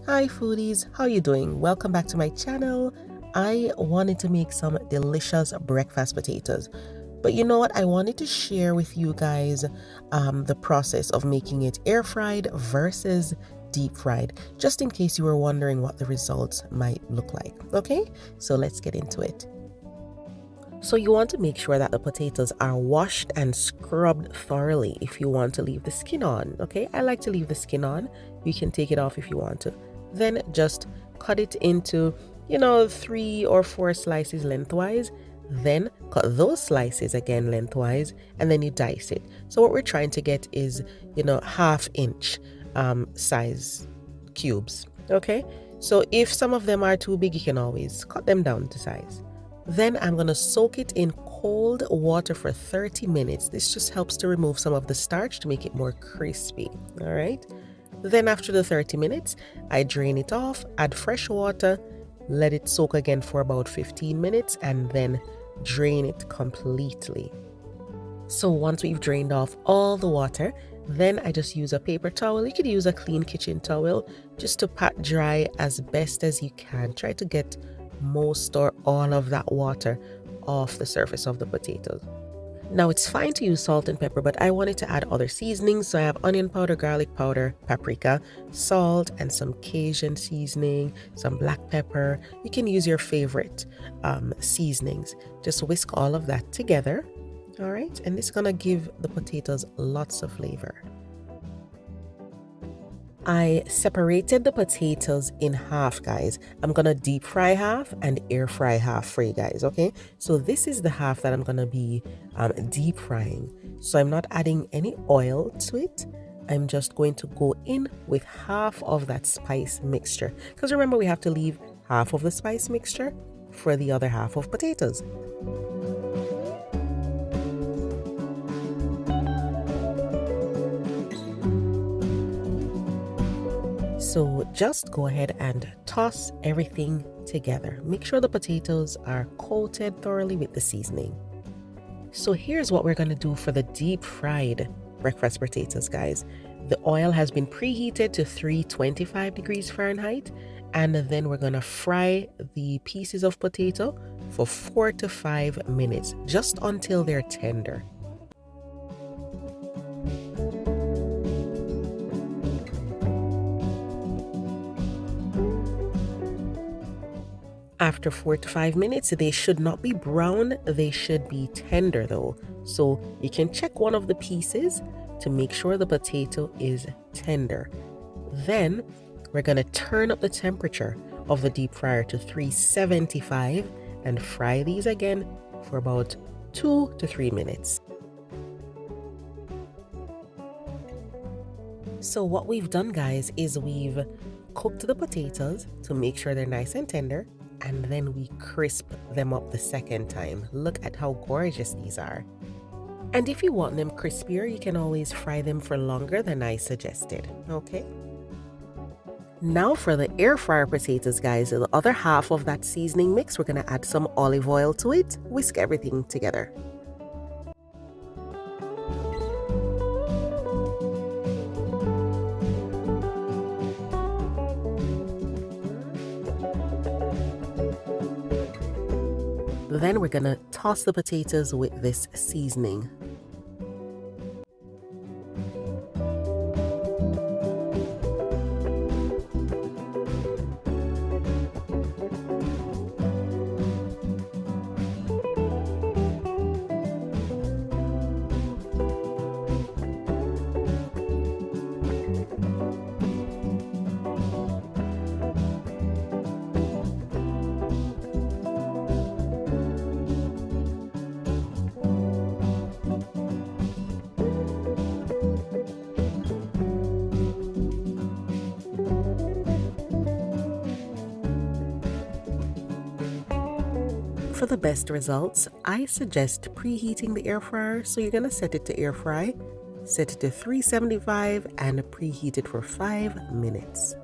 Hi foodies, how you doing? Welcome back to my channel. I wanted to make some delicious breakfast potatoes. But you know what? I wanted to share with you guys the process of making it air fried versus deep fried, just in case you were wondering what the results might look like. Okay, so let's get into it. So you want to make sure that the potatoes are washed and scrubbed thoroughly if you want to leave the skin on. Okay, I like to leave the skin on. You can take it off if you want to. Then just cut it into, 3 or 4 slices lengthwise. Then cut those slices again lengthwise, and then you dice it. So what we're trying to get is, 1/2 inch size cubes. Okay, so if some of them are too big, you can always cut them down to size. Then I'm going to soak it in cold water for 30 minutes. This just helps to remove some of the starch to make it more crispy. All right. Then after the 30 minutes, I drain it off, add fresh water, let it soak again for about 15 minutes, and then drain it completely. So once we've drained off all the water, then I just use a paper towel. You could use a clean kitchen towel just to pat dry as best as you can. Try to get most or all of that water off the surface of the potatoes. Now it's fine to use salt and pepper, but I wanted to add other seasonings. So I have onion powder, garlic powder, paprika, salt, and some Cajun seasoning, some black pepper. You can use your favorite seasonings. Just whisk all of that together. All right, and it's gonna give the potatoes lots of flavor. I separated the potatoes in half, guys. I'm gonna deep fry half and air fry half for you guys, okay? So this is the half that I'm gonna be deep frying. So I'm not adding any oil to it. I'm just going to go in with half of that spice mixture. Because remember, we have to leave half of the spice mixture for the other half of potatoes. So just go ahead and toss everything together. Make sure the potatoes are coated thoroughly with the seasoning. So here's what we're going to do for the deep fried breakfast potatoes, guys. The oil has been preheated to 325 degrees Fahrenheit, and then we're going to fry the pieces of potato for 4 to 5 minutes, just until they're tender. After 4 to 5 minutes, they should not be brown, they should be tender though. So you can check one of the pieces to make sure the potato is tender. Then we're going to turn up the temperature of the deep fryer to 375 and fry these again for about 2 to 3 minutes. So what we've done, guys, is we've cooked the potatoes to make sure they're nice and tender, and then we crisp them up the second time. Look at how gorgeous these are. And if you want them crispier, you can always fry them for longer than I suggested, okay? Now for the air fryer potatoes, guys, the other half of that seasoning mix, we're gonna add some olive oil to it, whisk everything together. Then we're gonna toss the potatoes with this seasoning. For the best results, I suggest preheating the air fryer. So you're gonna set it to air fry, set it to 375 and preheat it for 5 minutes.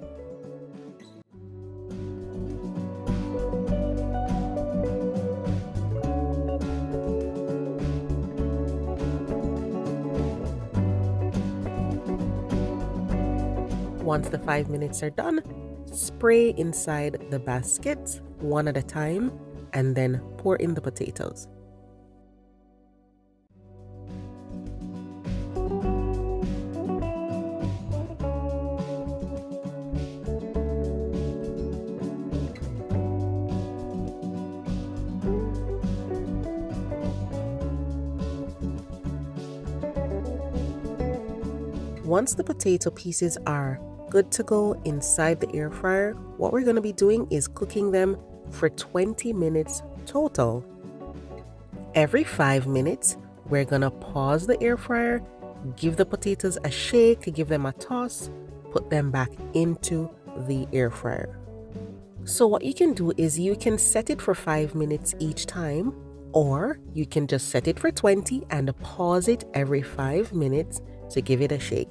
Once the 5 minutes are done, spray inside the basket one at a time and then pour in the potatoes. Once the potato pieces are good to go inside the air fryer, what we're going to be doing is cooking them for 20 minutes total. Every 5 minutes, we're going to pause the air fryer, give the potatoes a shake, give them a toss, put them back into the air fryer. So what you can do is you can set it for 5 minutes each time, or you can just set it for 20 and pause it every 5 minutes to give it a shake.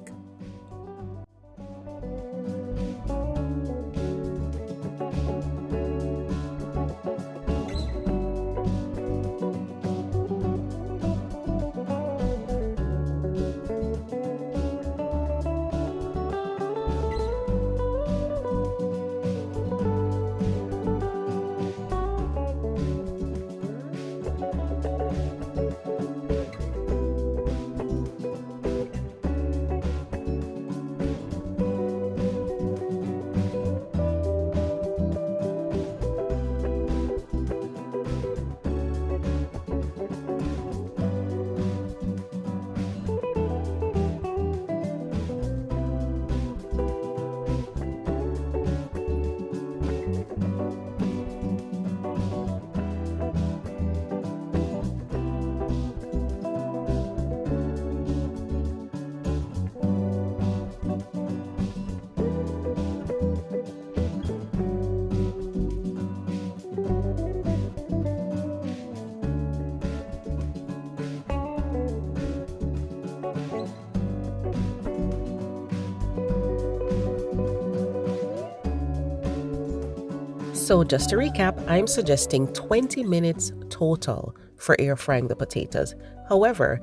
So just to recap, I'm suggesting 20 minutes total for air frying the potatoes. However,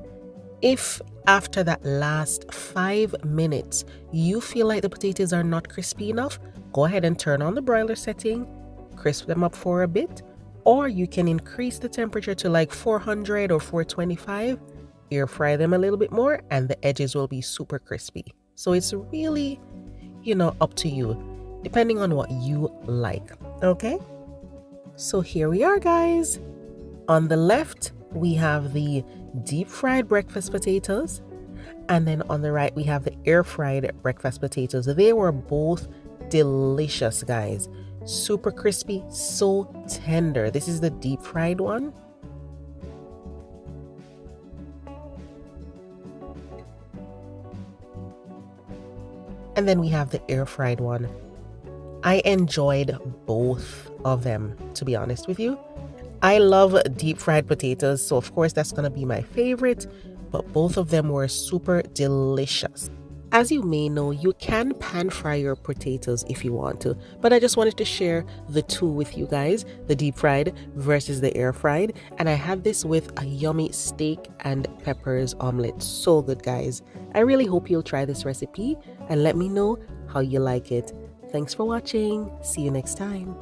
if after that last 5 minutes you feel like the potatoes are not crispy enough, go ahead and turn on the broiler setting, crisp them up for a bit, or you can increase the temperature to like 400 or 425, air fry them a little bit more, and the edges will be super crispy. So it's really, up to you, depending on what you like. Okay, so here we are, guys. On the left, we have the deep fried breakfast potatoes, and then on the right, we have the air fried breakfast potatoes. They were both delicious, guys. Super crispy, so tender. This is the deep fried one. And then we have the air fried one. I enjoyed both of them, to be honest with you. I love deep fried potatoes, so of course that's going to be my favorite, but both of them were super delicious. As you may know, you can pan fry your potatoes if you want to, but I just wanted to share the two with you guys, the deep fried versus the air fried, and I had this with a yummy steak and peppers omelet. So good, guys. I really hope you'll try this recipe and let me know how you like it. Thanks for watching. See you next time.